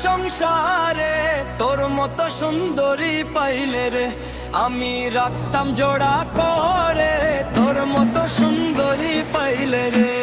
সংসারে তোর মতো সুন্দরী পাইলে রে আমি রাখতাম জোড়া করে তোর মতো সুন্দরী পাইলে রে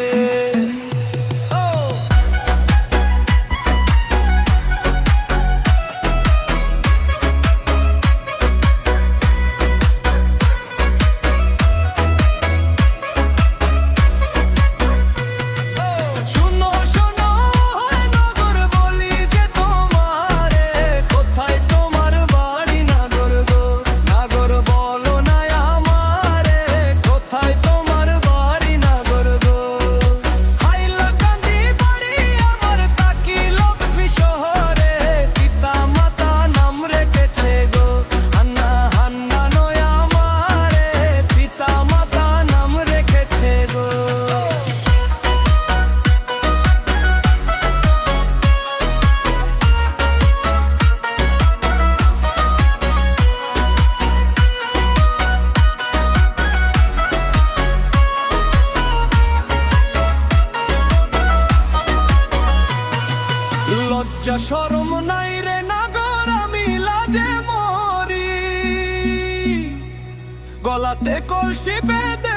লজ্জা শরম নাই রে নাগর আমি লাজে মরি গলাতে কলসি বেঁধে